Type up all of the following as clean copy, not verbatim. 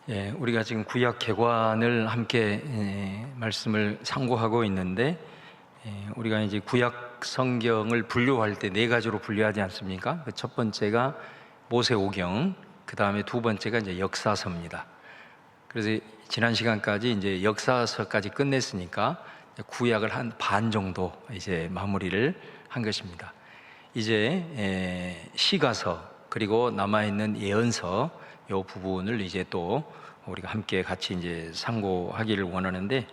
우리가 지금 구약 개관을 함께 말씀을 상고하고 있는데, 우리가 이제 구약 성경을 분류할 때 네 가지로 분류하지 않습니까? 그 첫 번째가 모세오경, 그 다음에 두 번째가 이제 역사서입니다. 그래서 지난 시간까지 이제 역사서까지 끝냈으니까 구약을 한 반 정도 이제 마무리를 한 것입니다. 이제 시가서 그리고 남아있는 예언서 이 부분을 이제 또 우리가 함께 같이 이제 상고하기를 원하는데,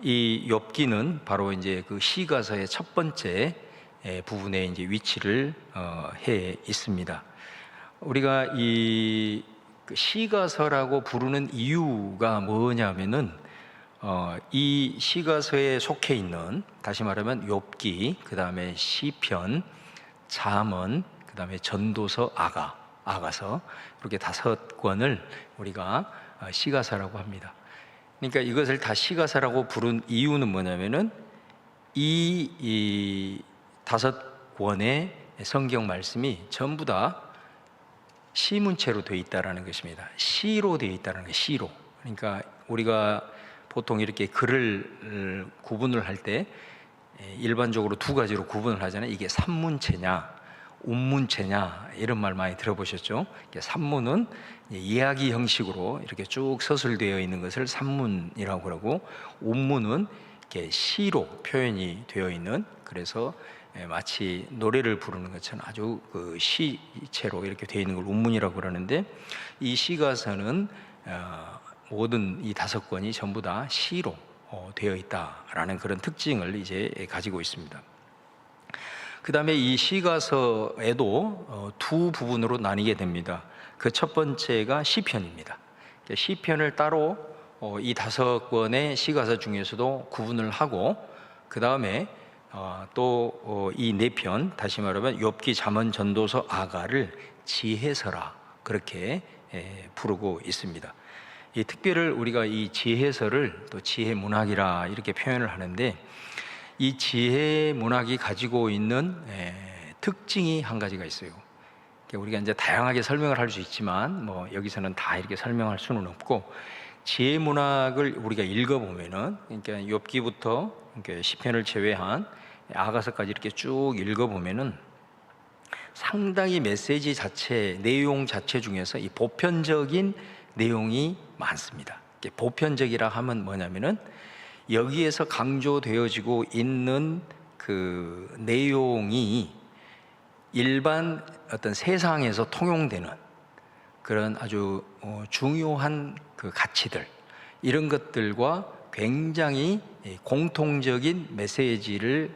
이 욥기는 바로 이제 그 시가서의 첫 번째 부분에 이제 위치를 해 있습니다. 우리가 이 시가서라고 부르는 이유가 뭐냐면은, 이 시가서에 속해 있는, 다시 말하면 욥기, 그 다음에 시편, 잠언, 그 다음에 전도서, 아가서, 이렇게 5권을 우리가 시가서라고 합니다. 그러니까 이것을 다 시가서라고 부른 이유는 뭐냐면은, 이 5권의 성경 말씀이 전부 다 시문체로 되어 있다는 것입니다. 시로 되어 있다는 거예요. 시로. 그러니까 우리가 보통 이렇게 글을 구분을 할 때 일반적으로 두 가지로 구분을 하잖아요. 이게 산문체냐 운문체냐, 이런 말 많이 들어보셨죠? 산문은 이야기 형식으로 이렇게 쭉 서술되어 있는 것을 산문이라고 그러고, 운문은 이렇게 시로 표현이 되어 있는, 그래서 마치 노래를 부르는 것처럼 아주 그 시체로 이렇게 되어 있는 걸 운문이라고 그러는데, 이 시가서는 모든 이 5권이 전부 다 시로 되어 있다라는 그런 특징을 이제 가지고 있습니다. 그 다음에 이 시가서에도 두 부분으로 나뉘게 됩니다. 그 첫 번째가 시편입니다. 시편을 따로 이 5권의 시가서 중에서도 구분을 하고, 그 다음에 또 이 4편, 다시 말하면 욥기, 잠언, 전도서, 아가를 지혜서라 그렇게 부르고 있습니다. 이 특별히 우리가 이 지혜서를 또 지혜문학이라 이렇게 표현을 하는데, 이 지혜 문학이 가지고 있는 특징이 한 가지가 있어요. 우리가 이제 다양하게 설명을 할 수 있지만 여기서는 다 이렇게 설명할 수는 없고, 지혜 문학을 우리가 읽어보면은, 그러니까 욥기부터 그러니까 시편을 제외한 아가서까지 이렇게 쭉 읽어보면은 상당히 메시지 자체, 내용 자체 중에서 이 보편적인 내용이 많습니다. 보편적이라 하면 뭐냐면은, 여기에서 강조되어지고 있는 그 내용이 일반 어떤 세상에서 통용되는 그런 아주 중요한 그 가치들, 이런 것들과 굉장히 공통적인 메시지를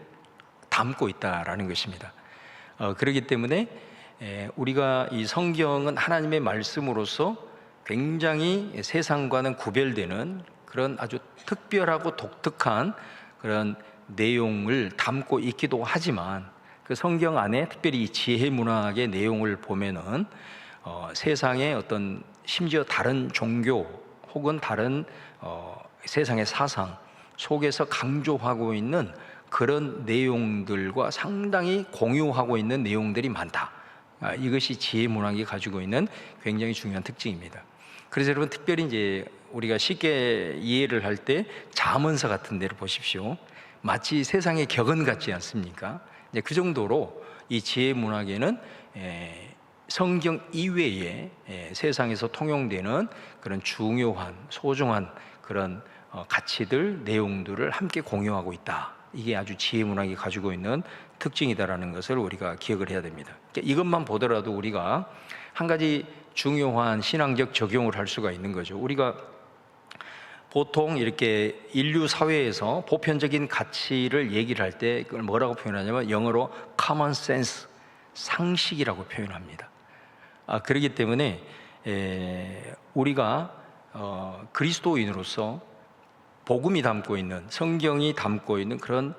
담고 있다라는 것입니다. 그렇기 때문에 우리가 이 성경은 하나님의 말씀으로서 굉장히 세상과는 구별되는 그런 아주 특별하고 독특한 그런 내용을 담고 있기도 하지만, 그 성경 안에 특별히 이 지혜 문학의 내용을 보면은 세상의 어떤, 심지어 다른 종교 혹은 다른 세상의 사상 속에서 강조하고 있는 그런 내용들과 상당히 공유하고 있는 내용들이 많다. 이것이 지혜 문학이 가지고 있는 굉장히 중요한 특징입니다. 그래서 여러분, 특별히 이제 우리가 쉽게 이해를 할 때 잠언서 같은 데를 보십시오. 마치 세상의 격언 같지 않습니까? 이제 그 정도로 이 지혜 문학에는 성경 이외에 세상에서 통용되는 그런 중요한, 소중한 그런 가치들, 내용들을 함께 공유하고 있다. 이게 아주 지혜 문학이 가지고 있는 특징이다라는 것을 우리가 기억을 해야 됩니다. 이것만 보더라도 우리가 한 가지 중요한 신앙적 적용을 할 수가 있는 거죠. 우리가 보통 이렇게 인류 사회에서 보편적인 가치를 얘기를 할 때 그걸 뭐라고 표현하냐면, 영어로 common sense, 상식이라고 표현합니다. 그렇기 때문에 우리가 그리스도인으로서 복음이 담고 있는, 성경이 담고 있는 그런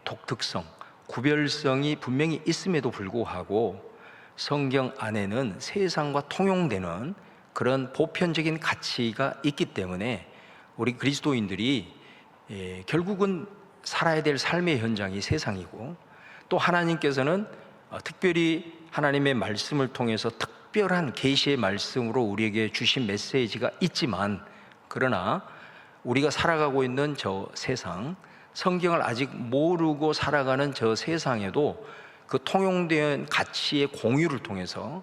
독특성, 구별성이 분명히 있음에도 불구하고, 성경 안에는 세상과 통용되는 그런 보편적인 가치가 있기 때문에 우리 그리스도인들이 결국은 살아야 될 삶의 현장이 세상이고, 또 하나님께서는 특별히 하나님의 말씀을 통해서 특별한 계시의 말씀으로 우리에게 주신 메시지가 있지만, 그러나 우리가 살아가고 있는 저 세상, 성경을 아직 모르고 살아가는 저 세상에도 그 통용된 가치의 공유를 통해서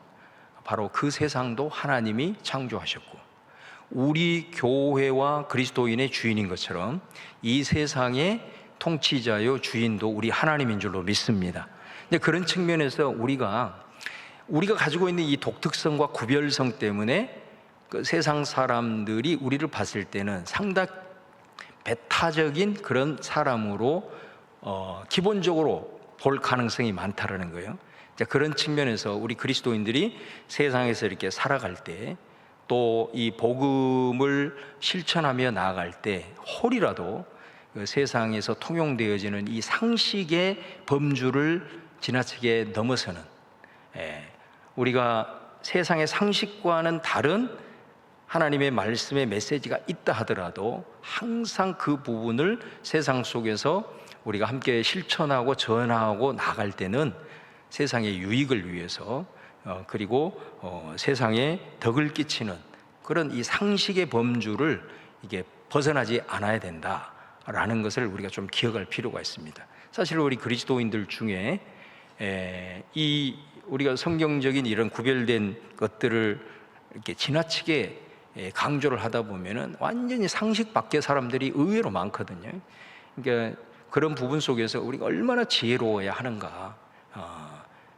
바로 그 세상도 하나님이 창조하셨고, 우리 교회와 그리스도인의 주인인 것처럼 이 세상의 통치자요 주인도 우리 하나님인 줄로 믿습니다. 근데 그런 측면에서 우리가 가지고 있는 이 독특성과 구별성 때문에 그 세상 사람들이 우리를 봤을 때는 상당히 배타적인 그런 사람으로 기본적으로 볼 가능성이 많다라는 거예요. 그런 측면에서 우리 그리스도인들이 세상에서 이렇게 살아갈 때, 또 이 복음을 실천하며 나아갈 때 홀이라도 그 세상에서 통용되어지는 이 상식의 범주를 지나치게 넘어서는, 우리가 세상의 상식과는 다른 하나님의 말씀의 메시지가 있다 하더라도 항상 그 부분을 세상 속에서 우리가 함께 실천하고 전하고 나갈 때는 세상의 유익을 위해서, 그리고 세상에 덕을 끼치는 그런 이 상식의 범주를 이게 벗어나지 않아야 된다라는 것을 우리가 좀 기억할 필요가 있습니다. 사실 우리 그리스도인들 중에 이 우리가 성경적인 이런 구별된 것들을 이렇게 지나치게 강조를 하다 보면은 완전히 상식 밖의 사람들이 의외로 많거든요. 그러니까 그런 부분 속에서 우리가 얼마나 지혜로워야 하는가.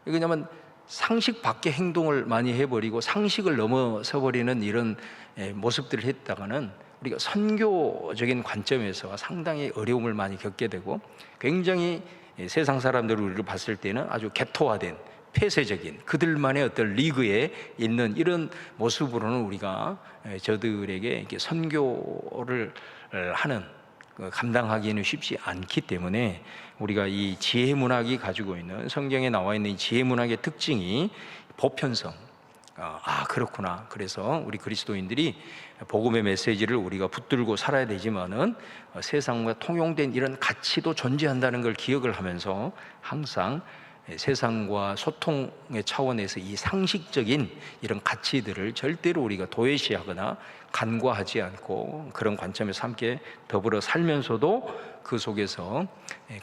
왜냐하면 상식 밖의 행동을 많이 해버리고 상식을 넘어서 버리는 이런 모습들을 했다가는 우리가 선교적인 관점에서 상당히 어려움을 많이 겪게 되고, 굉장히 세상 사람들이 우리를 봤을 때는 아주 개토화된 폐쇄적인 그들만의 어떤 리그에 있는 이런 모습으로는 우리가 저들에게 이렇게 선교를 하는, 감당하기에는 쉽지 않기 때문에 우리가 이 지혜 문학이 가지고 있는, 성경에 나와 있는 이 지혜 문학의 특징이 보편성, 그렇구나, 그래서 우리 그리스도인들이 복음의 메시지를 우리가 붙들고 살아야 되지만은 세상과 통용된 이런 가치도 존재한다는 걸 기억을 하면서 항상 세상과 소통의 차원에서 이 상식적인 이런 가치들을 절대로 우리가 도외시하거나 간과하지 않고 그런 관점에서 함께 더불어 살면서도 그 속에서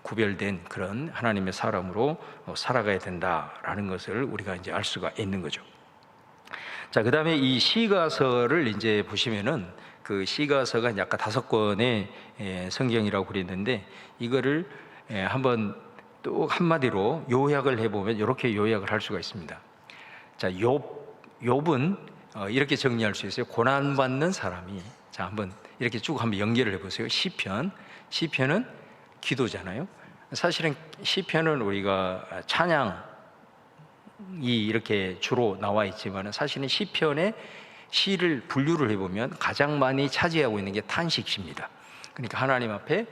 구별된 그런 하나님의 사람으로 살아가야 된다라는 것을 우리가 이제 알 수가 있는 거죠. 자, 그 다음에 이 시가서를 이제 보시면은 그 시가서가 약간 5권의 성경이라고 그랬는데, 이거를 한번 또 한마디로 요약을 해보면 이렇게 요약을 할 수가 있습니다. 자, 욥은 이렇게 정리할 수 있어요. 고난받는 사람이, 자, 한번 이렇게 쭉 한번 연결을 해보세요. 시편은 기도잖아요. 사실은 시편은 우리가 찬양이 이렇게 주로 나와 있지만, 사실은 시편의 시를 분류를 해보면 가장 많이 차지하고 있는 게 탄식시입니다. 그러니까 하나님 앞에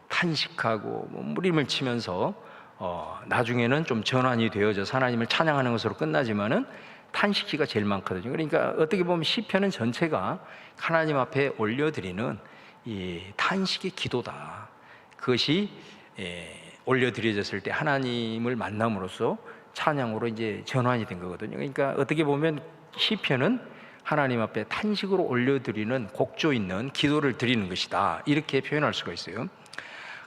탄식하고 무림을 치면서 나중에는 좀 전환이 되어져서 하나님을 찬양하는 것으로 끝나지만은 탄식시가 제일 많거든요. 그러니까 어떻게 보면 시편은 전체가 하나님 앞에 올려드리는 이 탄식의 기도다. 그것이 올려드려졌을 때 하나님을 만남으로써 찬양으로 이제 전환이 된 거거든요. 그러니까 어떻게 보면 시편은 하나님 앞에 탄식으로 올려드리는 곡조 있는 기도를 드리는 것이다, 이렇게 표현할 수가 있어요.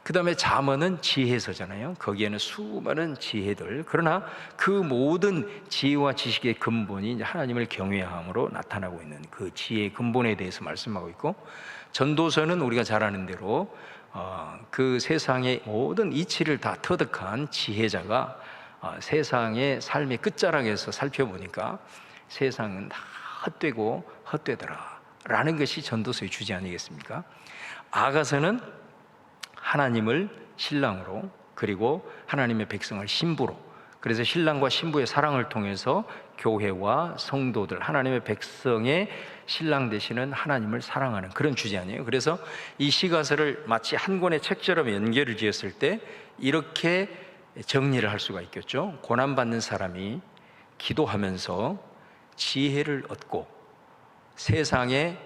그 다음에 잠언은 지혜서잖아요. 거기에는 수많은 지혜들, 그러나 그 모든 지혜와 지식의 근본이 이제 하나님을 경외함으로 나타나고 있는 그 지혜의 근본에 대해서 말씀하고 있고, 전도서는 우리가 잘 아는 대로 그 세상의 모든 이치를 다 터득한 지혜자가 세상의 삶의 끝자락에서 살펴보니까 세상은 다 헛되고 헛되더라 라는 것이 전도서의 주제 아니겠습니까? 아가서는 하나님을 신랑으로, 그리고 하나님의 백성을 신부로, 그래서 신랑과 신부의 사랑을 통해서 교회와 성도들, 하나님의 백성의 신랑 되시는 하나님을 사랑하는 그런 주제 아니에요. 그래서 이 시가서를 마치 한 권의 책처럼 연결을 지었을 때 이렇게 정리를 할 수가 있겠죠. 고난받는 사람이 기도하면서 지혜를 얻고 세상의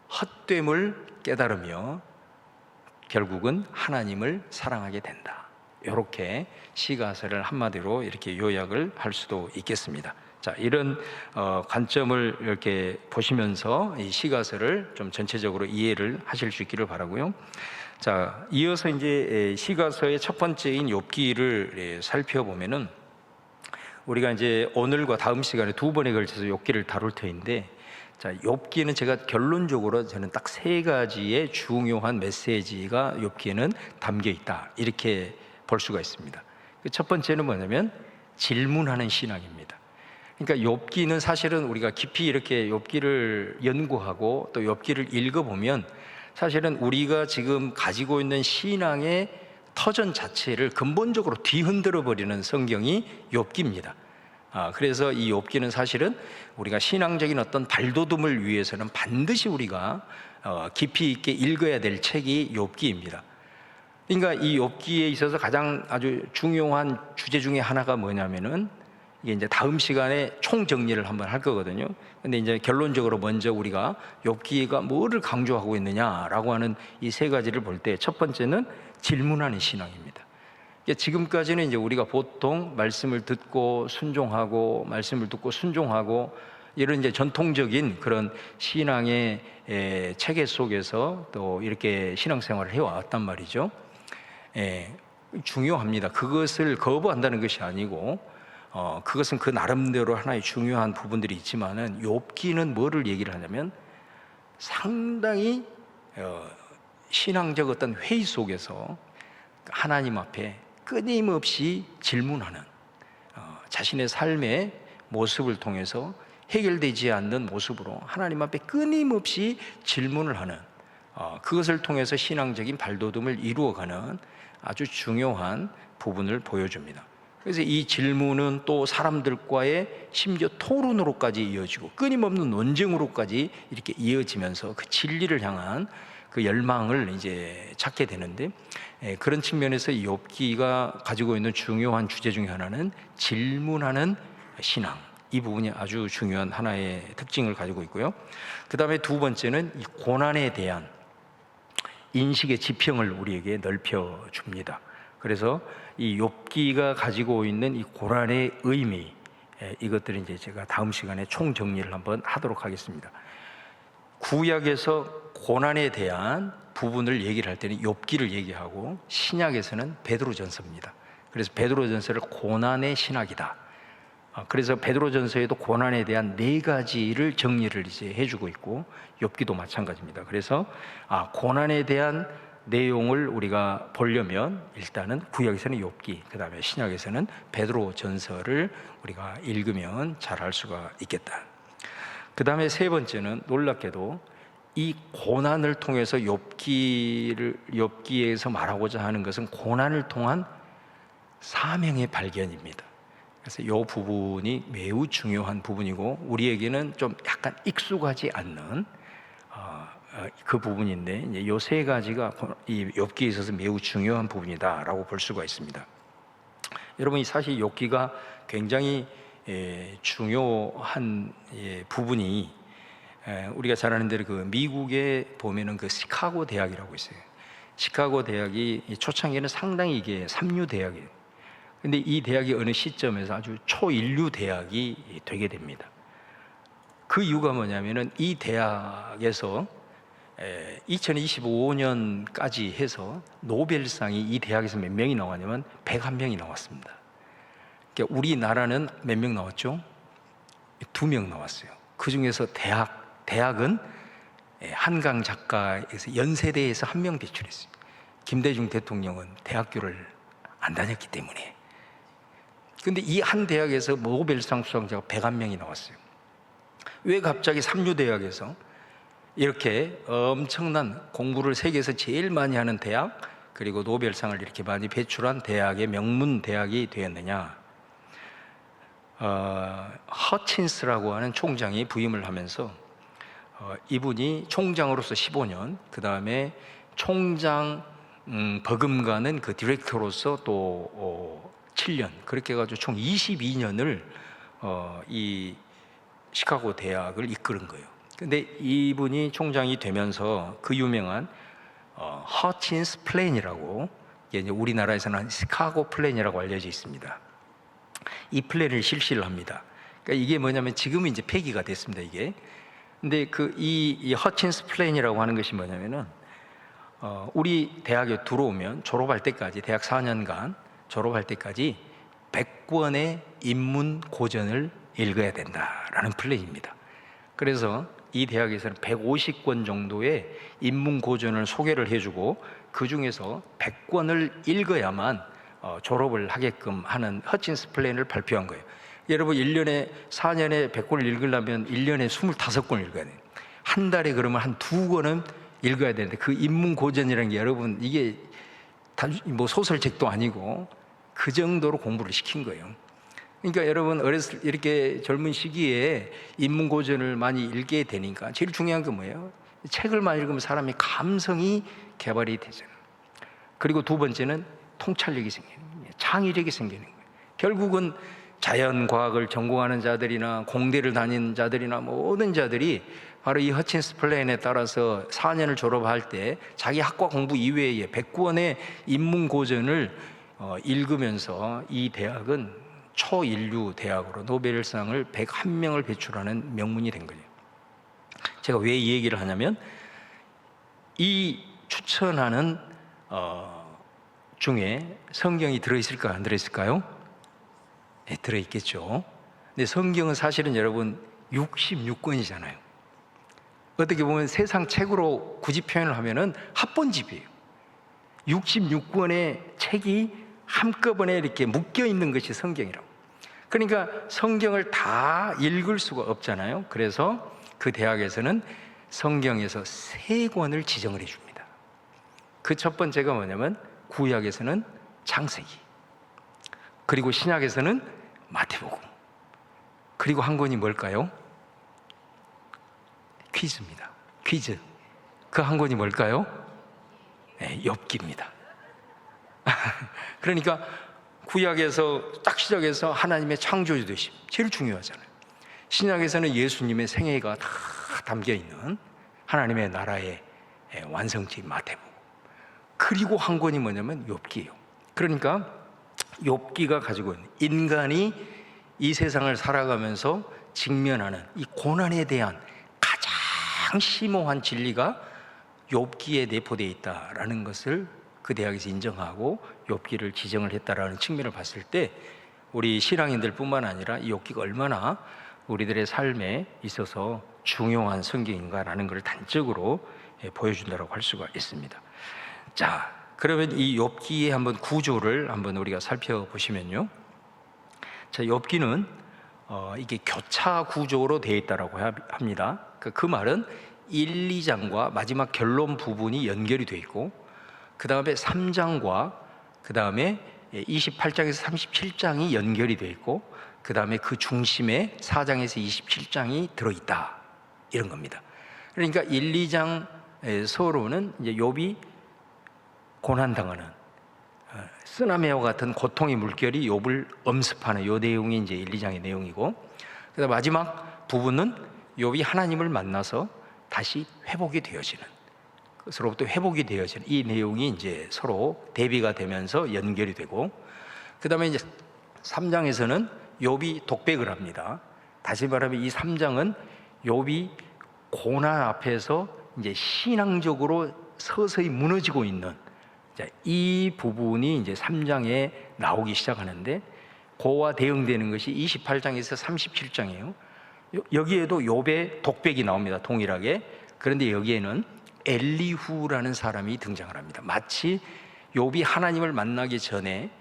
헛됨을 깨달으며 결국은 하나님을 사랑하게 된다. 이렇게 시가서를 한마디로 이렇게 요약을 할 수도 있겠습니다. 자, 이런 관점을 이렇게 보시면서 이 시가서를 좀 전체적으로 이해를 하실 수 있기를 바라고요. 자, 이어서 이제 시가서의 첫 번째인 욥기를 살펴보면은 우리가 이제 오늘과 다음 시간에 두 번에 걸쳐서 욥기를 다룰 터인데, 자, 욥기는 제가 결론적으로 저는 딱 세 가지의 중요한 메시지가 욥기에는 담겨 있다, 이렇게 볼 수가 있습니다. 첫 번째는 뭐냐면 질문하는 신앙입니다. 그러니까 욥기는 사실은 우리가 깊이 이렇게 욥기를 연구하고 또 욥기를 읽어보면 사실은 우리가 지금 가지고 있는 신앙의 터전 자체를 근본적으로 뒤흔들어 버리는 성경이 욥기입니다. 그래서 이 욥기는 사실은 우리가 신앙적인 어떤 발돋움을 위해서는 반드시 우리가 깊이 있게 읽어야 될 책이 욥기입니다. 그러니까 이 욥기에 있어서 가장 아주 중요한 주제 중에 하나가 뭐냐면은, 이게 이제 다음 시간에 총 정리를 한번 할 거거든요. 근데 이제 결론적으로 먼저 우리가 욥기가 뭐를 강조하고 있느냐라고 하는 이 세 가지를 볼 때, 첫 번째는 질문하는 신앙입니다. 지금까지는 이제 우리가 보통 말씀을 듣고 순종하고, 말씀을 듣고 순종하고, 이런 이제 전통적인 그런 신앙의 체계 속에서 또 이렇게 신앙생활을 해왔단 말이죠. 중요합니다. 그것을 거부한다는 것이 아니고, 그것은 그 나름대로 하나의 중요한 부분들이 있지만은, 욥기는 뭐를 얘기를 하냐면 상당히 신앙적 어떤 회의 속에서 하나님 앞에 끊임없이 질문하는, 자신의 삶의 모습을 통해서 해결되지 않는 모습으로 하나님 앞에 끊임없이 질문을 하는, 그것을 통해서 신앙적인 발돋움을 이루어가는 아주 중요한 부분을 보여줍니다. 그래서 이 질문은 또 사람들과의 심지어 토론으로까지 이어지고 끊임없는 논쟁으로까지 이렇게 이어지면서 그 진리를 향한 그 열망을 이제 찾게 되는데, 그런 측면에서 이 욥기가 가지고 있는 중요한 주제 중에 하나는 질문하는 신앙, 이 부분이 아주 중요한 하나의 특징을 가지고 있고요. 그 다음에 두 번째는 이 고난에 대한 인식의 지평을 우리에게 넓혀줍니다. 그래서 이 욥기가 가지고 있는 이 고난의 의미, 이것들을 이제 제가 다음 시간에 총 정리를 한번 하도록 하겠습니다. 구약에서 고난에 대한 부분을 얘기를 할 때는 욥기를 얘기하고, 신약에서는 베드로전서입니다. 그래서 베드로전서를 고난의 신학이다. 그래서 베드로전서에도 고난에 대한 네 가지를 정리를 이제 해주고 있고, 욥기도 마찬가지입니다. 그래서 고난에 대한 내용을 우리가 보려면 일단은 구약에서는 욥기, 그 다음에 신약에서는 베드로전서를 우리가 읽으면 잘 알 수가 있겠다. 그 다음에 세 번째는 놀랍게도 이 고난을 통해서 욥기에서 말하고자 하는 것은 고난을 통한 사명의 발견입니다. 그래서 이 부분이 매우 중요한 부분이고, 우리에게는 좀 약간 익숙하지 않는 그 부분인데, 이제 이 세 가지가 이 욥기에 있어서 매우 중요한 부분이다라고 볼 수가 있습니다. 여러분, 사실 욥기가 굉장히 중요한 부분이, 우리가 잘 아는 대로 그 미국에 보면은 그 시카고 대학이라고 있어요. 시카고 대학이 초창기에는 상당히 이게 삼류 대학이에요. 근데 이 대학이 어느 시점에서 아주 초인류 대학이 되게 됩니다. 그 이유가 뭐냐면은 이 대학에서 2025년까지 해서 노벨상이 이 대학에서 몇 명이 나왔냐면 101명이 나왔습니다. 그러니까 우리나라는 몇 명 나왔죠? 2명 나왔어요. 그 중에서 대학은 한강 작가에서 연세대에서 1명 배출했어요. 김대중 대통령은 대학교를 안 다녔기 때문에. 근데 이 한 대학에서 노벨상 수상자가 101명이 나왔어요. 왜 갑자기 삼류대학에서 이렇게 엄청난 공부를 세계에서 제일 많이 하는 대학, 그리고 노벨상을 이렇게 많이 배출한 대학의 명문 대학이 되었느냐? 허친스라고 하는 총장이 부임을 하면서 이분이 총장으로서 15년, 그 다음에 총장 버금가는 그 디렉터로서 또 7년, 그렇게 해가지고 총 22년을 이 시카고 대학을 이끄는 거예요. 근데 이분이 총장이 되면서 그 유명한 허친스 플랜이라고, 이제 우리나라에서는 시카고 플랜이라고 알려져 있습니다. 이 플랜을 실시를 합니다. 그러니까 이게 뭐냐면 지금은 이제 폐기가 됐습니다, 이게. 근데 이 허친스 플랜이라고 하는 것이 뭐냐면은 우리 대학에 들어오면 졸업할 때까지, 대학 4년간 졸업할 때까지 100권의 인문 고전을 읽어야 된다라는 플랜입니다. 그래서 이 대학에서는 150권 정도의 인문 고전을 소개를 해주고 그 중에서 100권을 읽어야만 졸업을 하게끔 하는 허친스 플랜을 발표한 거예요. 여러분 1년에 4년에 100권을 읽으려면 1년에 25권을 읽어야 돼요. 한 달에 그러면 한 2권은 읽어야 되는데, 그 인문 고전이라는 게 여러분 이게 뭐 소설책도 아니고 그 정도로 공부를 시킨 거예요. 그러니까 여러분 어렸을 이렇게 젊은 시기에 인문 고전을 많이 읽게 되니까 제일 중요한 게 뭐예요? 책을 많이 읽으면 사람의 감성이 개발이 되잖아요. 그리고 두 번째는 통찰력이 생기는 거예요. 창의력이 생기는 거예요. 결국은 자연과학을 전공하는 자들이나 공대를 다닌 자들이나 모든 자들이 바로 이 허친스 플랜에 따라서 4년을 졸업할 때 자기 학과 공부 이외에 100권의 인문 고전을 읽으면서 이 대학은 초인류 대학으로 노벨상을 101명을 배출하는 명문이 된 거예요. 제가 왜 이 얘기를 하냐면 이 추천하는 중에 성경이 들어있을까 안 들어있을까요? 네, 들어있겠죠. 근데 성경은 사실은 여러분 66권이잖아요. 어떻게 보면 세상 책으로 굳이 표현을 하면은 합본집이에요. 66권의 책이 한꺼번에 이렇게 묶여 있는 것이 성경이라고. 그러니까 성경을 다 읽을 수가 없잖아요. 그래서 그 대학에서는 성경에서 3권을 지정을 해줍니다. 그 첫 번째가 뭐냐면 구약에서는 창세기, 그리고 신약에서는 마태복음, 그리고 한 권이 뭘까요? 퀴즈입니다. 퀴즈. 그 한 권이 뭘까요? 네, 욥기입니다. 그러니까 구약에서 딱 시작해서 하나님의 창조주 되심, 제일 중요하잖아요. 신약에서는 예수님의 생애가 다 담겨 있는 하나님의 나라의 완성체인 마태복음, 그리고 한 권이 뭐냐면 욥기예요. 그러니까 욥기가 가지고 있는 인간이 이 세상을 살아가면서 직면하는 이 고난에 대한 가장 심오한 진리가 욥기에 내포되어 있다라는 것을 그 대학에서 인정하고 욥기를 지정을 했다라는 측면을 봤을 때 우리 신앙인들 뿐만 아니라 이 욥기가 얼마나 우리들의 삶에 있어서 중요한 성경인가라는 것을 단적으로 보여준다고 할 수가 있습니다. 자, 그러면 이 욥기의 한번 구조를 한번 우리가 살펴보시면요. 자, 욥기는 이게 교차 구조로 되어 있다고 합니다. 그 말은 1, 2장과 마지막 결론 부분이 연결이 되어 있고, 그 다음에 3장과 그 다음에 28장에서 37장이 연결이 되어 있고, 그 다음에 그 중심에 4장에서 27장이 들어있다, 이런 겁니다. 그러니까 1, 2장 서로는 이제 욥이 고난당하는 쓰나미와 같은 고통의 물결이 욥을 엄습하는 요 내용이 이제 1, 2장의 내용이고, 그다음 마지막 부분은 욥이 하나님을 만나서 다시 회복이 되어지는, 그로부터 회복이 되어지는 이 내용이 이제 서로 대비가 되면서 연결이 되고, 그다음에 이제 3장에서는 욥이 독백을 합니다. 다시 말하면 이 3장은 욥이 고난 앞에서 이제 신앙적으로 서서히 무너지고 있는 이 부분이 이제 3장에 나오기 시작하는데, 그와 대응되는 것이 28장에서 37장이에요. 여기에도 욥의 독백이 나옵니다, 동일하게. 그런데 여기에는 엘리후라는 사람이 등장을 합니다. 마치 욥이 하나님을 만나기 전에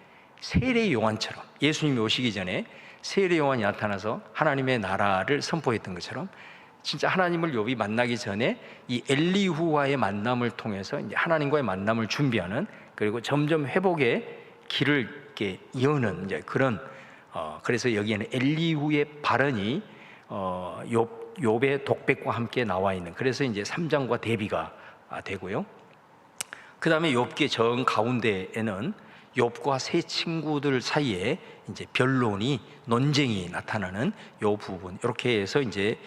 세례 요한처럼, 예수님이 오시기 전에 세례 요한이 나타나서 하나님의 나라를 선포했던 것처럼, 진짜 하나님을 욥이 만나기 전에 이 엘리후와의 만남을 통해서 이제 하나님과의 만남을 준비하는, 그리고 점점 회복의 길을 이렇게 여는 이제 그런, 그래서 여기에는 엘리후의 발언이 욥의 독백과 함께 나와 있는, 그래서 이제 3장과 대비가 되고요. 그 다음에 욥기의 정 가운데에는 욥과 세 친구들 사이에 이제 변론이, 논쟁이 나타나는 요 부분, 이렇게 해서 이제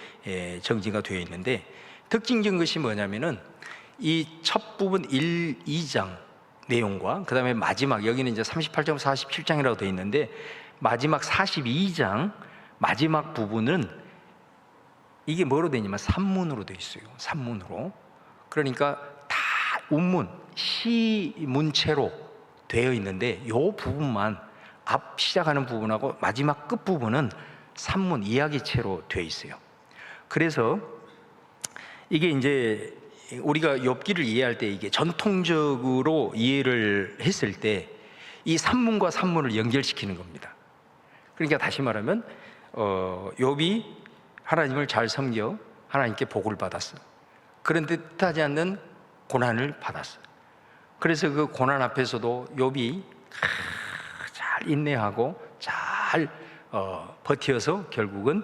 정리가 되어 있는데, 특징적인 것이 뭐냐면은 이 첫 부분 1, 2장 내용과 그 다음에 마지막, 여기는 이제 38장, 47장이라고 되어 있는데 마지막 42장 마지막 부분은 이게 뭐로 되어 있냐면 산문으로 되어 있어요. 산문으로. 그러니까 다 운문, 시문체로 되어 있는데 이 부분만 앞 시작하는 부분하고 마지막 끝 부분은 산문, 이야기체로 되어 있어요. 그래서 이게 이제 우리가 욥기를 이해할 때 이게 전통적으로 이해를 했을 때 이 산문과 산문을 연결시키는 겁니다. 그러니까 다시 말하면 욥이 하나님을 잘 섬겨 하나님께 복을 받았어. 그런데 뜻하지 않는 고난을 받았어. 그래서 그 고난 앞에서도 욥이 잘 인내하고 잘 버텨서 결국은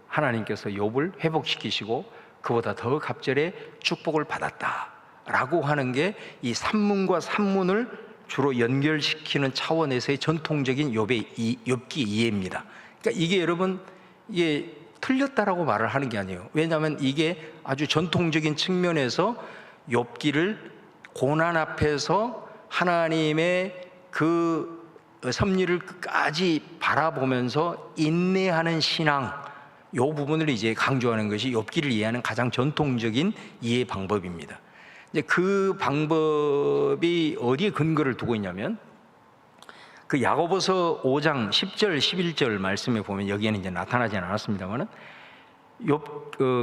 하나님께서 욥을 회복시키시고 그보다 더 갑절의 축복을 받았다라고 하는 게 이 산문과 산문을 주로 연결시키는 차원에서의 전통적인 욥기 이해입니다. 그러니까 이게 여러분 이게 틀렸다라고 말을 하는 게 아니에요. 왜냐하면 이게 아주 전통적인 측면에서 욥기를 고난 앞에서 하나님의 그 섭리를 끝까지 바라보면서 인내하는 신앙, 이 부분을 이제 강조하는 것이 욥기를 이해하는 가장 전통적인 이해 방법입니다. 이제 그 방법이 어디에 근거를 두고 있냐면 그 야고보서 5장 10절 11절 말씀에 보면 여기에는 이제 나타나지는 않았습니다만은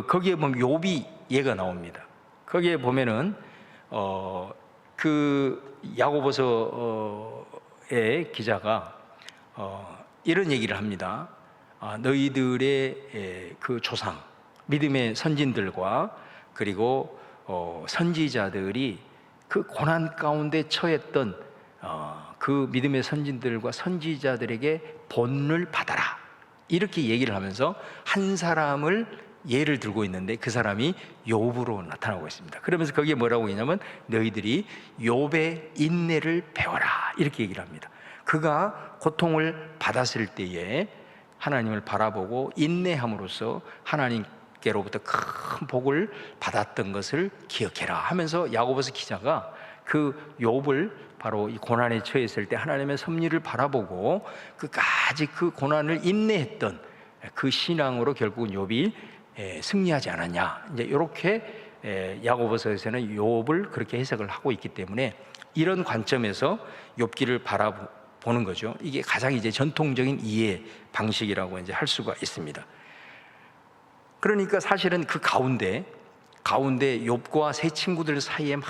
거기에 보면 욥이 예가 나옵니다. 거기에 보면은 그 야고보서의 기자가 이런 얘기를 합니다. 너희들의 그 조상 믿음의 선진들과 그리고 선지자들이 그 고난 가운데 처했던 그 믿음의 선진들과 선지자들에게 본을 받아라, 이렇게 얘기를 하면서 한 사람을 예를 들고 있는데 그 사람이 욥으로 나타나고 있습니다. 그러면서 거기에 뭐라고 했냐면 너희들이 욥의 인내를 배워라, 이렇게 얘기를 합니다. 그가 고통을 받았을 때에 하나님을 바라보고 인내함으로써 하나님께로부터 큰 복을 받았던 것을 기억해라 하면서 야고보서 기자가 그 욥을 바로 이 고난에 처했을 때 하나님의 섭리를 바라보고 끝까지 그 고난을 인내했던 그 신앙으로 결국은 욥이 승리하지 않았냐, 이제 이렇게 야고보서에서는 욥을 그렇게 해석을 하고 있기 때문에 이런 관점에서 욥기를 바라보는 거죠. 이게 가장 이제 전통적인 이해 방식이라고 이제 할 수가 있습니다. 그러니까 사실은 그 가운데 욥과 세 친구들 사이에 막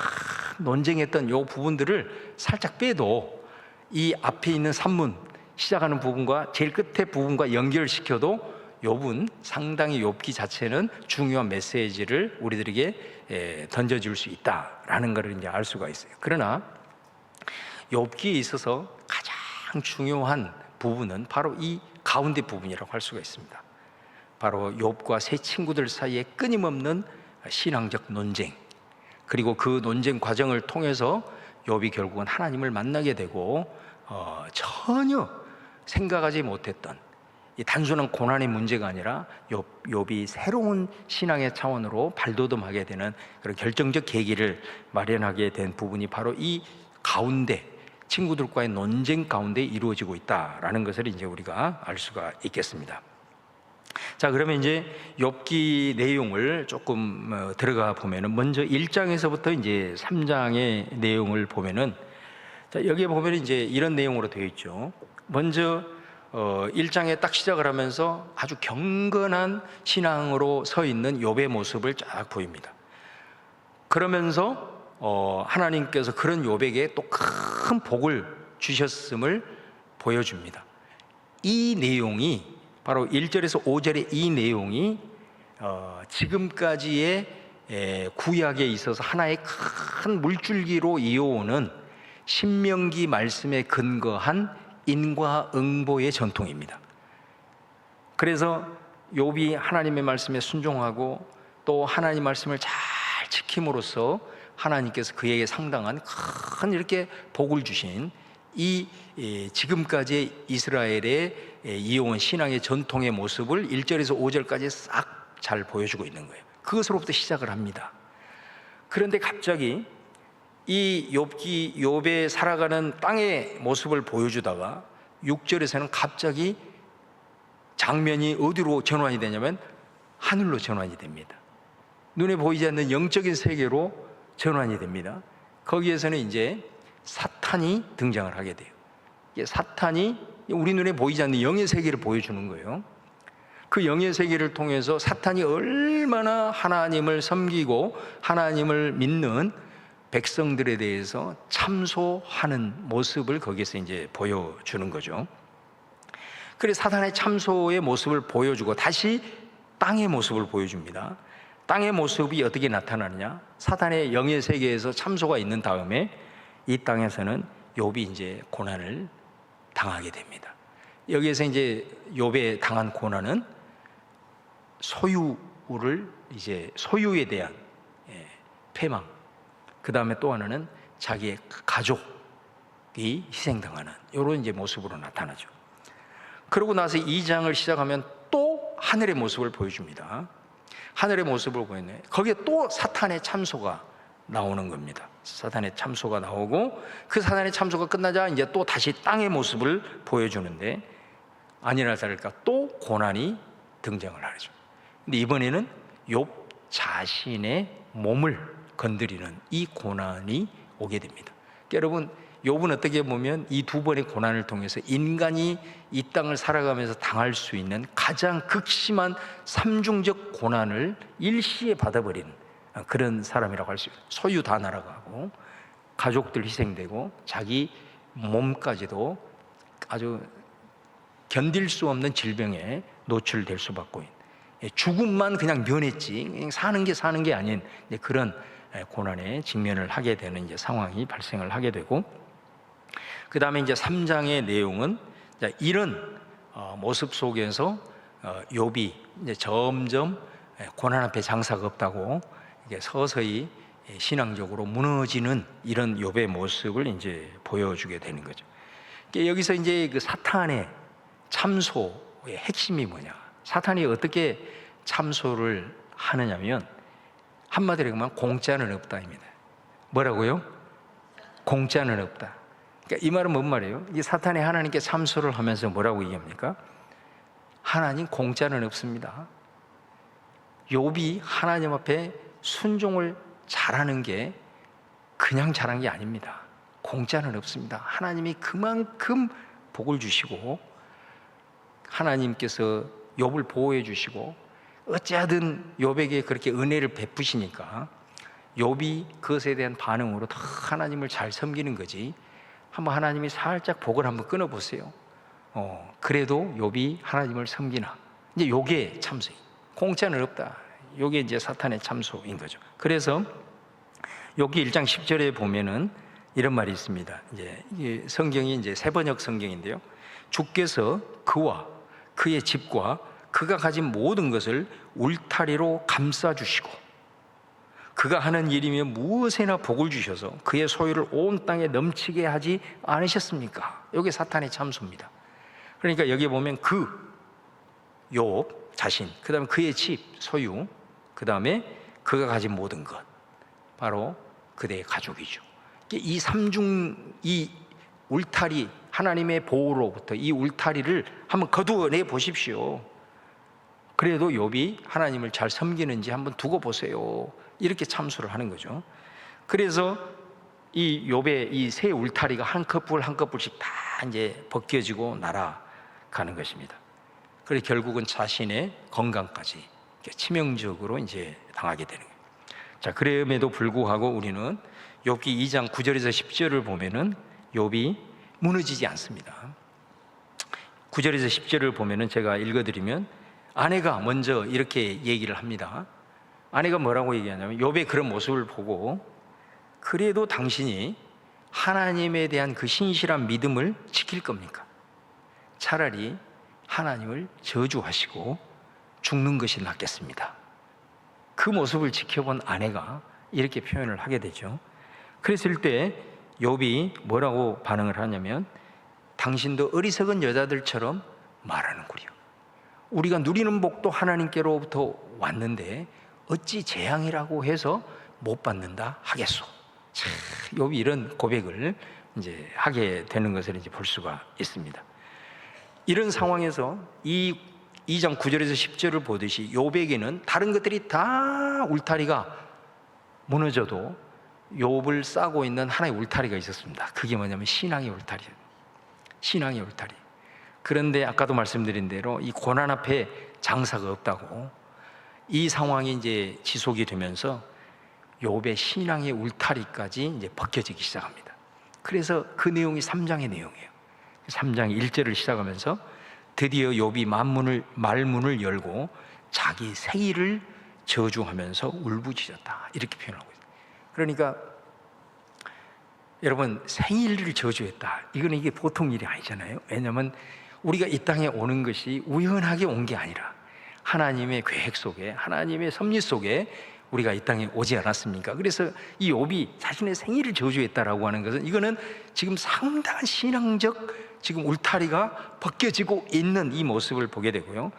논쟁했던 요 부분들을 살짝 빼도 이 앞에 있는 산문 시작하는 부분과 제일 끝에 부분과 연결시켜도 욥은 상당히 욥기 자체는 중요한 메시지를 우리들에게 던져줄 수 있다라는 것을 이제 알 수가 있어요. 그러나 욥기에 있어서 가장 중요한 부분은 바로 이 가운데 부분이라고 할 수가 있습니다. 바로 욥과 세 친구들 사이에 끊임없는 신앙적 논쟁, 그리고 그 논쟁 과정을 통해서 욥이 결국은 하나님을 만나게 되고 전혀 생각하지 못했던 이 단순한 고난의 문제가 아니라 욥이 새로운 신앙의 차원으로 발돋움하게 되는 그런 결정적 계기를 마련하게 된 부분이 바로 이 가운데 친구들과의 논쟁 가운데 이루어지고 있다라는 것을 이제 우리가 알 수가 있겠습니다. 자, 그러면 이제 욥기 내용을 조금 들어가 보면은 먼저 1장에서부터 이제 3장의 내용을 보면은 자, 여기에 보면 이제 이런 내용으로 되어 있죠. 먼저 1장에 딱 시작을 하면서 아주 경건한 신앙으로 서 있는 욥의 모습을 쫙 보입니다. 그러면서 하나님께서 그런 욥에게 또 큰 복을 주셨음을 보여줍니다. 이 내용이 바로 1절에서 5절의 이 내용이 지금까지의 구약에 있어서 하나의 큰 물줄기로 이어오는 신명기 말씀에 근거한 인과응보의 전통입니다. 그래서 욥이 하나님의 말씀에 순종하고 또 하나님 말씀을 잘 지킴으로써 하나님께서 그에게 상당한 큰 이렇게 복을 주신 이 지금까지 이스라엘의 이어온 신앙의 전통의 모습을 1절에서 5절까지 싹 잘 보여주고 있는 거예요. 그것으로부터 시작을 합니다. 그런데 갑자기 이 욥의 살아가는 땅의 모습을 보여주다가 6절에서는 갑자기 장면이 어디로 전환이 되냐면 하늘로 전환이 됩니다. 눈에 보이지 않는 영적인 세계로 전환이 됩니다. 거기에서는 이제 사탄이 등장을 하게 돼요. 사탄이 우리 눈에 보이지 않는 영의 세계를 보여주는 거예요. 그 영의 세계를 통해서 사탄이 얼마나 하나님을 섬기고 하나님을 믿는 백성들에 대해서 참소하는 모습을 거기서 이제 보여주는 거죠. 그래서 사탄의 참소의 모습을 보여주고 다시 땅의 모습을 보여줍니다. 땅의 모습이 어떻게 나타나느냐? 사탄의 영의 세계에서 참소가 있는 다음에 이 땅에서는 욥이 이제 고난을 당하게 됩니다. 여기에서 이제 욥의 당한 고난은 소유에 대한 패망, 그 다음에 또 하나는 자기의 가족이 희생당하는 이런 이제 모습으로 나타나죠. 그러고 나서 2장을 시작하면 또 하늘의 모습을 보여줍니다. 하늘의 모습을 보였네. 거기에 또 사탄의 참소가 나오는 겁니다. 사탄의 참소가 나오고 그 사탄의 참소가 끝나자 이제 또 다시 땅의 모습을 보여주는데 아니나 다를까 또 고난이 등장을 하죠. 근데 이번에는 욥 자신의 몸을 건드리는 이 고난이 오게 됩니다. 여러분, 욥은 어떻게 보면 이 두 번의 고난을 통해서 인간이 이 땅을 살아가면서 당할 수 있는 가장 극심한 삼중적 고난을 일시에 받아버린 그런 사람이라고 할 수 있어요. 소유 다 날아가고 가족들 희생되고 자기 몸까지도 아주 견딜 수 없는 질병에 노출될 수밖에 없는, 죽음만 그냥 면했지 그냥 사는 게 아닌 그런 고난에 직면을 하게 되는 이제 상황이 발생을 하게 되고, 그 다음에 이제 3장의 내용은 이런 모습 속에서 욥이 이제 점점 고난 앞에 장사가 없다고 이게 서서히 신앙적으로 무너지는 이런 욥의 모습을 이제 보여주게 되는 거죠. 여기서 이제 그 사탄의 참소의 핵심이 뭐냐? 사탄이 어떻게 참소를 하느냐면 한마디로 하면 공짜는 없다입니다. 뭐라고요? 공짜는 없다. 그러니까 이 말은 뭔 말이에요? 이 사탄이 하나님께 참소를 하면서 뭐라고 얘기합니까? 하나님 공짜는 없습니다. 욥이 하나님 앞에 순종을 잘하는 게 그냥 잘한 게 아닙니다. 공짜는 없습니다. 하나님이 그만큼 복을 주시고 하나님께서 욥을 보호해 주시고 어찌하든 욥에게 그렇게 은혜를 베푸시니까 욥이 그것에 대한 반응으로 더 하나님을 잘 섬기는 거지. 한번 하나님이 살짝 복을 한번 끊어보세요. 그래도 욥이 하나님을 섬기나. 이제 요게 참소. 공짜는 없다. 요게 이제 사탄의 참소인 거죠. 그래서 여기 1장 10절에 보면은 이런 말이 있습니다. 이제 성경이 이제 세번역 성경인데요. 주께서 그와 그의 집과 그가 가진 모든 것을 울타리로 감싸 주시고 그가 하는 일이며 무엇에나 복을 주셔서 그의 소유를 온 땅에 넘치게 하지 않으셨습니까? 이게 사탄의 참소입니다. 그러니까 여기 보면 욥 자신, 그 다음에 그의 집, 소유, 그 다음에 그가 가진 모든 것, 바로 그대의 가족이죠. 이 삼중, 이 울타리, 하나님의 보호로부터 이 울타리를 한번 거두어내 보십시오. 그래도 욥이 하나님을 잘 섬기는지 한번 두고 보세요. 이렇게 참소를 하는 거죠. 그래서 이 욥의 이 새 울타리가 한 커플 한 커플씩 다 이제 벗겨지고 날아가는 것입니다. 그래서 결국은 자신의 건강까지 치명적으로 이제 당하게 되는 거예요. 자, 그럼에도 불구하고 우리는 욥기 2장 9절에서 10절을 보면은 욥이 무너지지 않습니다. 9절에서 10절을 보면은 제가 읽어드리면 아내가 먼저 이렇게 얘기를 합니다. 아내가 뭐라고 얘기하냐면 욥의 그런 모습을 보고 그래도 당신이 하나님에 대한 그 신실한 믿음을 지킬 겁니까? 차라리 하나님을 저주하시고 죽는 것이 낫겠습니다. 그 모습을 지켜본 아내가 이렇게 표현을 하게 되죠. 그랬을 때 욥이 뭐라고 반응을 하냐면 당신도 어리석은 여자들처럼 말하는구려. 우리가 누리는 복도 하나님께로부터 왔는데 어찌 재앙이라고 해서 못 받는다 하겠소. 참, 욥이 이런 고백을 이제 하게 되는 것을 이제 볼 수가 있습니다. 이런 상황에서 이 2장 9절에서 10절을 보듯이 욥에게는 다른 것들이 다 울타리가 무너져도 욥을 싸고 있는 하나의 울타리가 있었습니다. 그게 뭐냐면 신앙의 울타리예요. 신앙의 울타리. 그런데 아까도 말씀드린 대로 이 고난 앞에 장사가 없다고, 이 상황이 이제 지속이 되면서 욥의 신앙의 울타리까지 이제 벗겨지기 시작합니다. 그래서 그 내용이 3장의 내용이에요. 3장 1절을 시작하면서 드디어 욥이 말문을 열고 자기 생일을 저주하면서 울부짖었다, 이렇게 표현하고 있어요. 그러니까 여러분, 생일을 저주했다, 이게 보통 일이 아니잖아요. 왜냐하면 우리가 이 땅에 오는 것이 우연하게 온 게 아니라 하나님의 계획 속에, 하나님의 섭리 속에 우리가 이 땅에 오지 않았습니까? 그래서 이 욥이 자신의 생일을 저주했다라고 하는 것은 이거는 지금 상당한 신앙적 지금 울타리가 벗겨지고 있는 이 모습을 보게 되고요.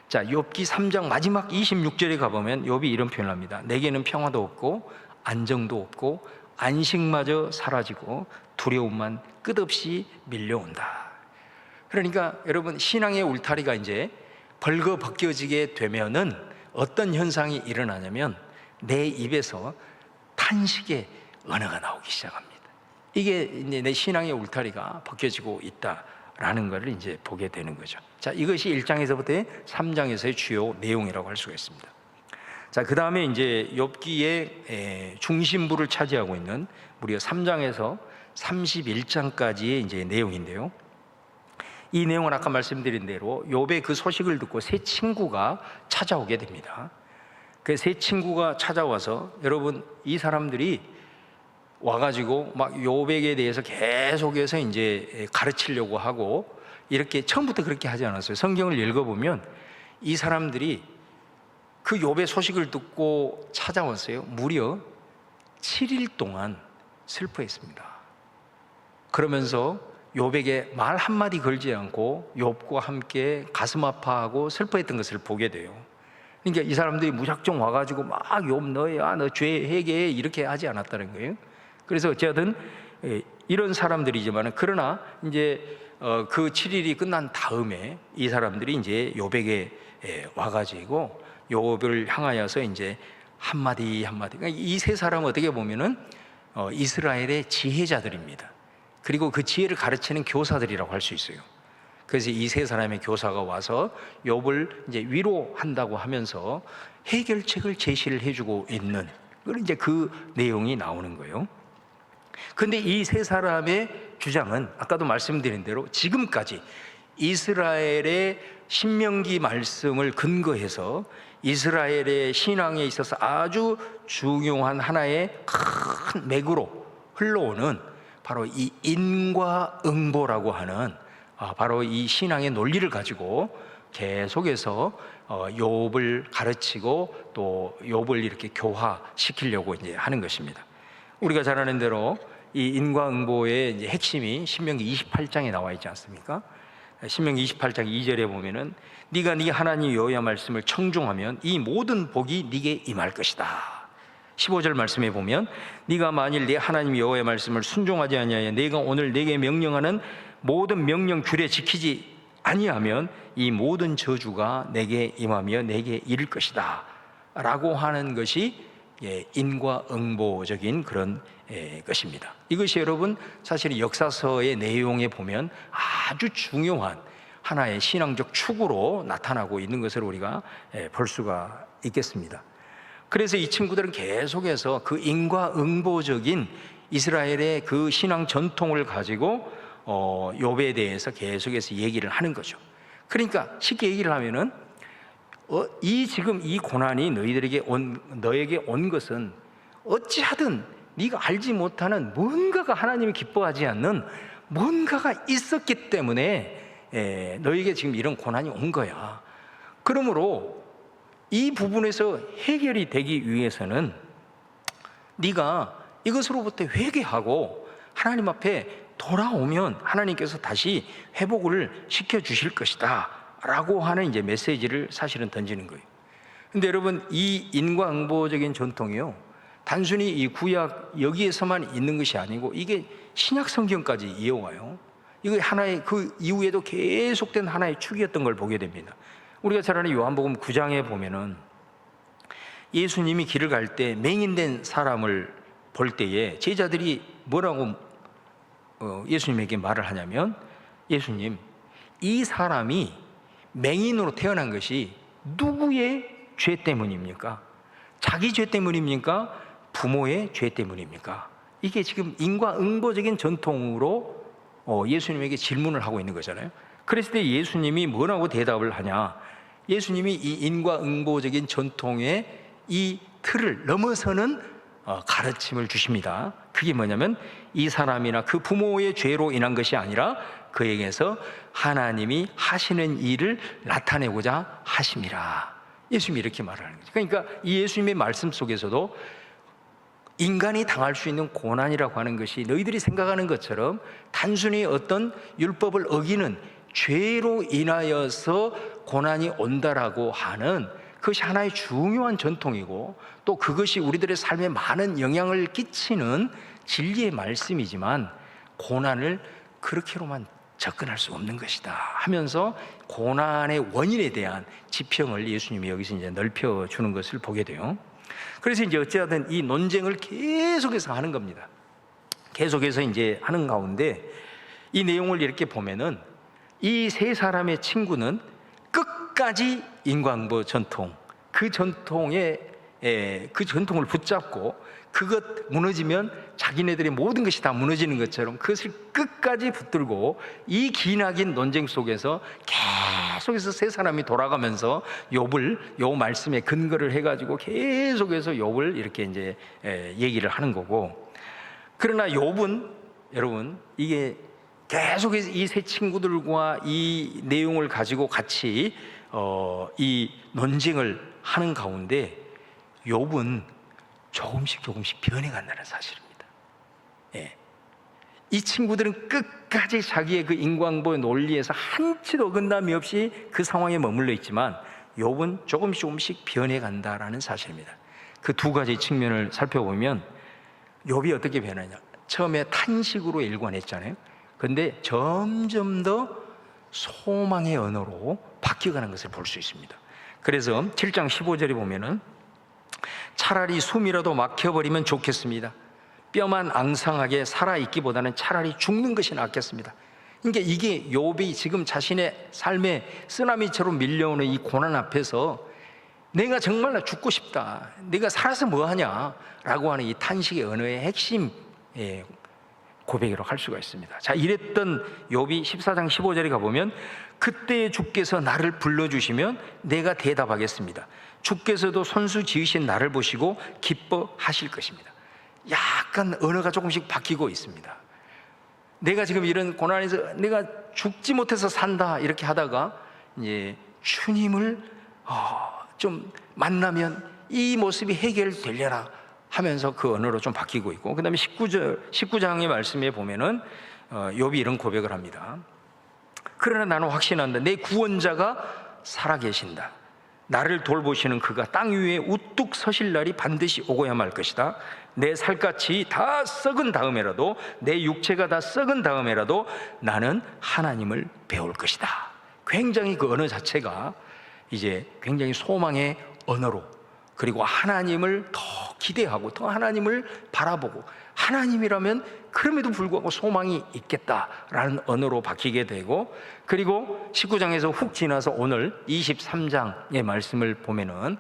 자, 욥기 3장 마지막 26절에 가보면 욥이 이런 표현을 합니다. 내게는 평화도 없고 안정도 없고 안식마저 사라지고 두려움만 끝없이 밀려온다. 그러니까 여러분, 신앙의 울타리가 이제 벌거벗겨지게 되면은 어떤 현상이 일어나냐면 내 입에서 탄식의 언어가 나오기 시작합니다. 이게 이제 내 신앙의 울타리가 벗겨지고 있다라는 것을 이제 보게 되는 거죠. 자, 이것이 1장에서부터 3장에서의 주요 내용이라고 할 수가 있습니다. 자, 그 다음에 이제 욥기의 중심부를 차지하고 있는 무려 3장에서 31장까지의 이제 내용인데요. 이 내용은 아까 말씀드린 대로 욥의 그 소식을 듣고 세 친구가 찾아오게 됩니다. 그 세 친구가 찾아와서, 여러분, 이 사람들이 와가지고 막 욥에게 대해서 계속해서 이제 가르치려고 하고, 이렇게 처음부터 그렇게 하지 않았어요. 성경을 읽어보면 이 사람들이 그 욥의 소식을 듣고 찾아왔어요. 무려 7일 동안 슬퍼했습니다. 그러면서 욥에게 말 한마디 걸지 않고 욥과 함께 가슴 아파하고 슬퍼했던 것을 보게 돼요. 그러니까 이 사람들이 무작정 와가지고 막 욥 너야, 너 죄 회개해, 이렇게 하지 않았다는 거예요. 그래서 어쨌든 이런 사람들이지만, 그러나 이제 그 7일이 끝난 다음에 이 사람들이 이제 욥에게 와가지고 욥을 향하여서 이제 한마디 한마디, 그러니까 이 세 사람은 어떻게 보면은 이스라엘의 지혜자들입니다. 그리고 그 지혜를 가르치는 교사들이라고 할 수 있어요. 그래서 이 세 사람의 교사가 와서 욥을 이제 위로한다고 하면서 해결책을 제시를 해주고 있는, 이제 그 내용이 나오는 거예요. 근데 이 세 사람의 주장은 아까도 말씀드린 대로 지금까지 이스라엘의 신명기 말씀을 근거해서 이스라엘의 신앙에 있어서 아주 중요한 하나의 큰 맥으로 흘러오는 바로 이 인과응보라고 하는 바로 이 신앙의 논리를 가지고 계속해서 욥을 가르치고 또 욥을 이렇게 교화시키려고 이제 하는 것입니다. 우리가 잘 아는 대로 이 인과응보의 이제 핵심이 신명기 28장에 나와 있지 않습니까? 신명기 28장 2절에 보면은 네가 네 하나님 여호와 말씀을 청종하면 이 모든 복이 네게 임할 것이다. 15절 말씀에 보면 네가 만일 네 하나님 여호와의 말씀을 순종하지 아니하여 내가 오늘 네게 명령하는 모든 명령 규례 지키지 아니하면 이 모든 저주가 내게 임하며 내게 이를 것이다 라고 하는 것이 인과응보적인 그런 것입니다. 이것이 여러분 사실 역사서의 내용에 보면 아주 중요한 하나의 신앙적 축으로 나타나고 있는 것을 우리가 볼 수가 있겠습니다. 그래서 이 친구들은 계속해서 그 인과응보적인 이스라엘의 그 신앙 전통을 가지고 욥에 대해서 계속해서 얘기를 하는 거죠. 그러니까 쉽게 얘기를 하면은 지금 이 고난이 너에게 온 것은 어찌하든 네가 알지 못하는 뭔가가, 하나님이 기뻐하지 않는 뭔가가 있었기 때문에 너에게 지금 이런 고난이 온 거야. 그러므로 이 부분에서 해결이 되기 위해서는 네가 이것으로부터 회개하고 하나님 앞에 돌아오면 하나님께서 다시 회복을 시켜주실 것이다 라고 하는 이제 메시지를 사실은 던지는 거예요. 근데 여러분, 이 인과응보적인 전통이요, 단순히 이 구약 여기에서만 있는 것이 아니고 이게 신약 성경까지 이어와요. 이거 하나의, 그 이후에도 계속된 하나의 축이었던 걸 보게 됩니다. 우리가 잘 아는 요한복음 9장에 보면은 예수님이 길을 갈 때 맹인된 사람을 볼 때에 제자들이 뭐라고 예수님에게 말을 하냐면, 예수님, 이 사람이 맹인으로 태어난 것이 누구의 죄 때문입니까? 자기 죄 때문입니까? 부모의 죄 때문입니까? 이게 지금 인과응보적인 전통으로 예수님에게 질문을 하고 있는 거잖아요. 그랬을 때 예수님이 뭐라고 대답을 하냐? 예수님이 이 인과응보적인 전통의 이 틀을 넘어서는 가르침을 주십니다. 그게 뭐냐면, 이 사람이나 그 부모의 죄로 인한 것이 아니라 그에게서 하나님이 하시는 일을 나타내고자 하심이라. 예수님이 이렇게 말을 하는 거죠. 그러니까 이 예수님의 말씀 속에서도 인간이 당할 수 있는 고난이라고 하는 것이 너희들이 생각하는 것처럼 단순히 어떤 율법을 어기는 죄로 인하여서 고난이 온다라고 하는 그것이 하나의 중요한 전통이고, 또 그것이 우리들의 삶에 많은 영향을 끼치는 진리의 말씀이지만 고난을 그렇게로만 접근할 수 없는 것이다 하면서 고난의 원인에 대한 지평을 예수님이 여기서 이제 넓혀주는 것을 보게 돼요. 그래서 이제 어찌하든 이 논쟁을 계속해서 하는 겁니다. 계속해서 이제 하는 가운데 이 내용을 이렇게 보면은 이 세 사람의 친구는 끝까지 인과응보 전통, 그 전통을 붙잡고 그것 무너지면 자기네들의 모든 것이 다 무너지는 것처럼 그것을 끝까지 붙들고 이 기나긴 논쟁 속에서 계속해서 세 사람이 돌아가면서 요 말씀에 근거를 해가지고 계속해서 욥을 이렇게 이제 얘기를 하는 거고, 그러나 욥은 여러분 이게 계속해서 이 세 친구들과 이 내용을 가지고 같이 이 논쟁을 하는 가운데 욥은 조금씩 변해간다는 사실입니다. 예. 이 친구들은 끝까지 자기의 그 인과응보의 논리에서 한치도 어긋남이 없이 그 상황에 머물러 있지만 욥은 조금씩 변해간다라는 사실입니다. 그 두 가지 측면을 살펴보면 욥이 어떻게 변하냐? 처음에 탄식으로 일관했잖아요. 근데 점점 더 소망의 언어로 바뀌어가는 것을 볼 수 있습니다. 그래서 7장 15절에 보면은 차라리 숨이라도 막혀버리면 좋겠습니다. 뼈만 앙상하게 살아있기보다는 차라리 죽는 것이 낫겠습니다. 그러니까 이게 욥이 지금 자신의 삶에 쓰나미처럼 밀려오는 이 고난 앞에서 내가 정말 죽고 싶다, 내가 살아서 뭐하냐 라고 하는 이 탄식의 언어의 핵심 고백이라고 할 수가 있습니다. 자, 이랬던 욥이 14장 15절에 가보면 그때 주께서 나를 불러주시면 내가 대답하겠습니다. 주께서도 손수 지으신 나를 보시고 기뻐하실 것입니다. 약간 언어가 조금씩 바뀌고 있습니다. 내가 지금 이런 고난에서 내가 죽지 못해서 산다 이렇게 하다가 이제 주님을 좀 만나면 이 모습이 해결되려나 하면서 그 언어로 좀 바뀌고 있고, 그 다음에 19장의 말씀에 보면은 욥이 이런 고백을 합니다. 그러나 나는 확신한다. 내 구원자가 살아계신다. 나를 돌보시는 그가 땅 위에 우뚝 서실 날이 반드시 오고야 말 것이다. 내 살갗이 다 썩은 다음에라도, 내 육체가 다 썩은 다음에라도 나는 하나님을 배울 것이다. 굉장히 그 언어 자체가 이제 굉장히 소망의 언어로, 그리고 하나님을 더 기대하고 더 하나님을 바라보고 하나님이라면 그럼에도 불구하고 소망이 있겠다라는 언어로 바뀌게 되고, 그리고 19장에서 훅 지나서 오늘 23장의 말씀을 보면은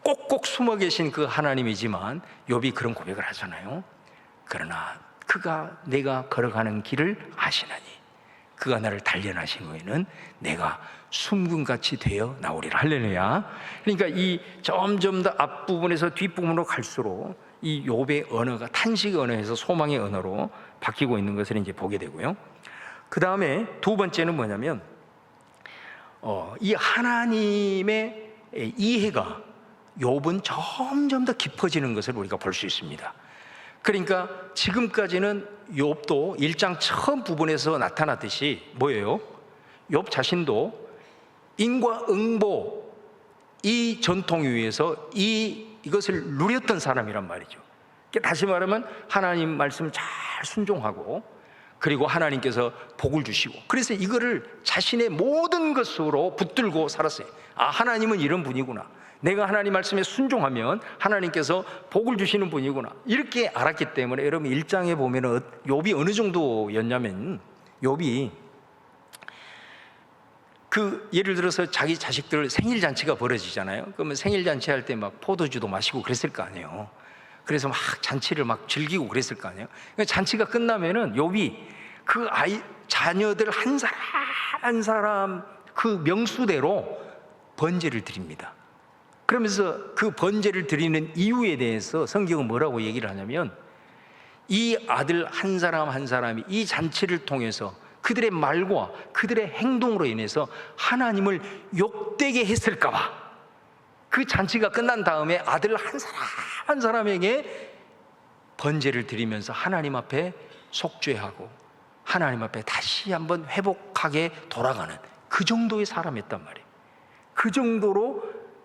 꼭꼭 숨어 계신 그 하나님이지만 욥이 그런 고백을 하잖아요. 그러나 그가 내가 걸어가는 길을 아시나니 그가 나를 단련하신 후에는 내가 숨금같이 되어 나오리라. 할렐루야. 그러니까 이 점점 더 앞부분에서 뒷부분으로 갈수록 이 욥의 언어가 탄식의 언어에서 소망의 언어로 바뀌고 있는 것을 이제 보게 되고요. 그 다음에 두 번째는 뭐냐면 이 하나님의 이해가 욥은 점점 더 깊어지는 것을 우리가 볼 수 있습니다. 그러니까 지금까지는 욥도 1장 처음 부분에서 나타났듯이 뭐예요? 욥 자신도 인과응보 이 전통 위에서 이것을 누렸던 사람이란 말이죠. 다시 말하면 하나님 말씀 잘 순종하고, 그리고 하나님께서 복을 주시고, 그래서 이거를 자신의 모든 그런 것으로 붙들고 살았어요. 아, 하나님은 이런 분이구나. 내가 하나님 말씀에 순종하면 하나님께서 복을 주시는 분이구나. 이렇게 알았기 때문에 여러분 1장에 보면 욥이 어느 정도였냐면, 욥이 예를 들어서 자기 자식들 생일 잔치가 벌어지잖아요. 그러면 생일 잔치 할 때 막 포도주도 마시고 그랬을 거 아니에요. 그래서 막 잔치를 막 즐기고 그랬을 거 아니에요. 잔치가 끝나면은 욥이 그 자녀들 한 사람 한 사람 그 명수대로 번제를 드립니다. 그러면서 그 번제를 드리는 이유에 대해서 성경은 뭐라고 얘기를 하냐면, 이 아들 한 사람 한 사람이 이 잔치를 통해서 그들의 말과 그들의 행동으로 인해서 하나님을 욕되게 했을까 봐 그 잔치가 끝난 다음에 아들 한 사람 한 사람에게 번제를 드리면서 하나님 앞에 속죄하고 하나님 앞에 다시 한번 회복하게 돌아가는 그 정도의 사람이었단 말이에요. 그 정도로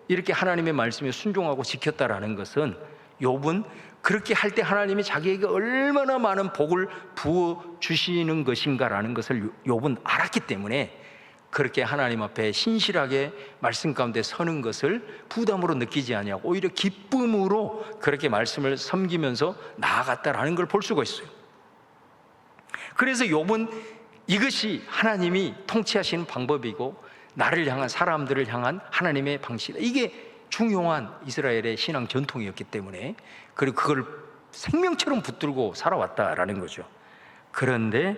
이렇게 하나님의 말씀에 순종하고 지켰다라는 것은, 욥은 그렇게 할 때 하나님이 자기에게 얼마나 많은 복을 부어 주시는 것인가라는 것을 욥은 알았기 때문에 그렇게 하나님 앞에 신실하게 말씀 가운데 서는 것을 부담으로 느끼지 아니하고 오히려 기쁨으로 그렇게 말씀을 섬기면서 나아갔다라는 걸 볼 수가 있어요. 그래서 욥은 이것이 하나님이 통치하시는 방법이고 나를 향한, 사람들을 향한 하나님의 방식이다, 이게 중요한 이스라엘의 신앙 전통이었기 때문에, 그리고 그걸 생명처럼 붙들고 살아왔다라는 거죠. 그런데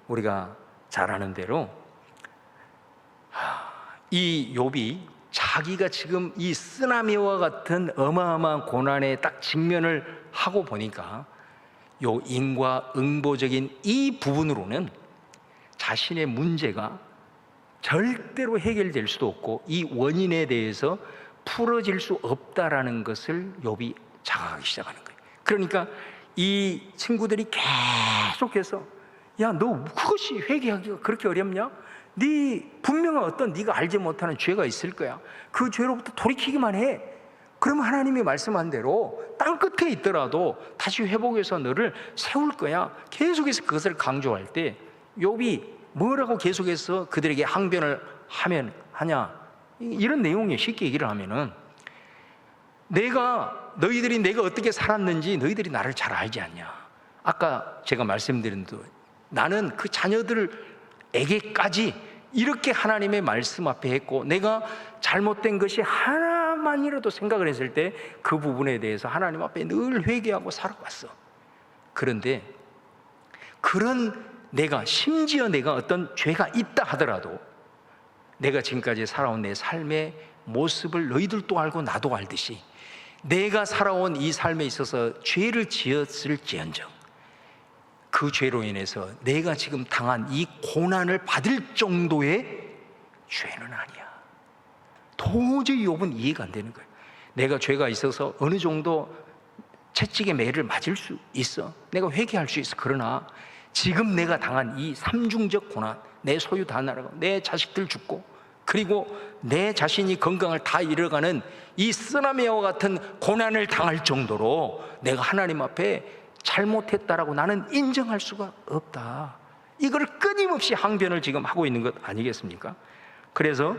우리가 잘 아는 대로 이 욥이 자기가 지금 이 쓰나미와 같은 어마어마한 고난에 딱 직면을 하고 보니까 요 인과응보적인 이 부분으로는 자신의 문제가 절대로 해결될 수도 없고 이 원인에 대해서 풀어질 수 없다라는 것을 욥이 자각하기 시작하는 거예요. 그러니까 이 친구들이 계속해서, 야, 너 그것이 회개하기가 그렇게 어렵냐? 네 분명한 어떤 네가 알지 못하는 죄가 있을 거야. 그 죄로부터 돌이키기만 해. 그러면 하나님이 말씀한 대로 땅 끝에 있더라도 다시 회복해서 너를 세울 거야. 계속해서 그것을 강조할 때 욥이 뭐라고 계속해서 그들에게 항변을 하냐, 이런 내용이에요. 쉽게 얘기를 하면은, 너희들이 내가 어떻게 살았는지 너희들이 나를 잘 알지 않냐. 아까 제가 말씀드린 대로 나는 그 자녀들에게까지 이렇게 하나님의 말씀 앞에 했고, 내가 잘못된 것이 하나만이라도 생각을 했을 때 그 부분에 대해서 하나님 앞에 늘 회개하고 살아왔어. 그런데 심지어 내가 어떤 죄가 있다 하더라도 내가 지금까지 살아온 내 삶의 모습을 너희들도 알고 나도 알듯이 내가 살아온 이 삶에 있어서 죄를 지었을지언정 그 죄로 인해서 내가 지금 당한 이 고난을 받을 정도의 죄는 아니야. 도저히 욥은 이해가 안 되는 거예요. 내가 죄가 있어서 어느 정도 채찍에 매를 맞을 수 있어. 내가 회개할 수 있어. 그러나 지금 내가 당한 이 삼중적 고난, 내 소유 다 날아가고 내 자식들 죽고 그리고 내 자신이 건강을 다 잃어가는 이 쓰나미와 같은 고난을 당할 정도로 내가 하나님 앞에 잘못했다라고 나는 인정할 수가 없다. 이걸 끊임없이 항변을 지금 하고 있는 것 아니겠습니까? 그래서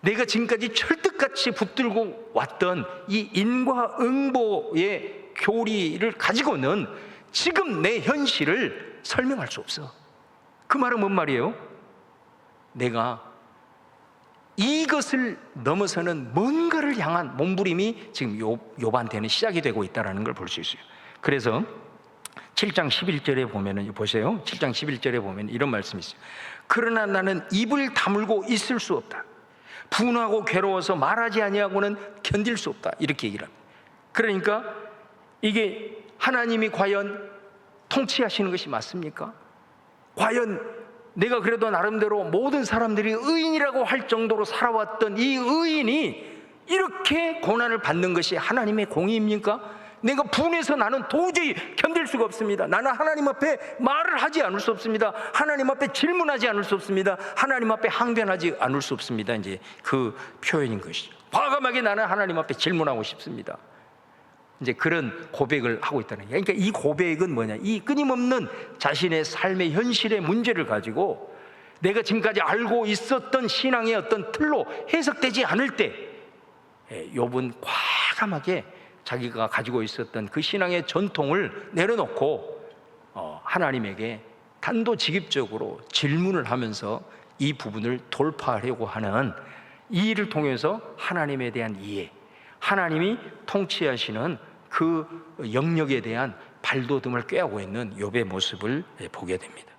내가 지금까지 철떡같이 붙들고 왔던 이 인과응보의 교리를 가지고는 지금 내 현실을 설명할 수 없어. 그 말은 뭔 말이에요? 내가 이것을 넘어서는 뭔가를 향한 몸부림이 지금 욥한테는 시작이 되고 있다는 걸 볼 수 있어요. 그래서 7장 11절에 보면은, 보세요. 7장 11절에 보면 이런 말씀이 있어요. 그러나 나는 입을 다물고 있을 수 없다. 분하고 괴로워서 말하지 아니하고는 견딜 수 없다. 이렇게 얘기를 합니다. 그러니까 이게 하나님이 과연 통치하시는 것이 맞습니까? 과연 내가 그래도 나름대로 모든 사람들이 의인이라고 할 정도로 살아왔던 이 의인이 이렇게 고난을 받는 것이 하나님의 공의입니까? 내가 분해서 나는 도저히 견딜 수가 없습니다. 나는 하나님 앞에 말을 하지 않을 수 없습니다. 하나님 앞에 질문하지 않을 수 없습니다. 하나님 앞에 항변하지 않을 수 없습니다. 이제 그 표현인 것이죠. 과감하게 나는 하나님 앞에 질문하고 싶습니다. 이제 그런 고백을 하고 있다는 거예요. 그러니까 이 고백은 뭐냐? 이 끊임없는 자신의 삶의 현실의 문제를 가지고 내가 지금까지 알고 있었던 신앙의 어떤 틀로 해석되지 않을 때 욥은 과감하게 자기가 가지고 있었던 그 신앙의 전통을 내려놓고 하나님에게 단도직입적으로 질문을 하면서 이 부분을 돌파하려고 하는, 이 일을 통해서 하나님에 대한 이해, 하나님이 통치하시는 그 영역에 대한 발돋움을 꾀하고 있는 욥의 모습을 보게 됩니다.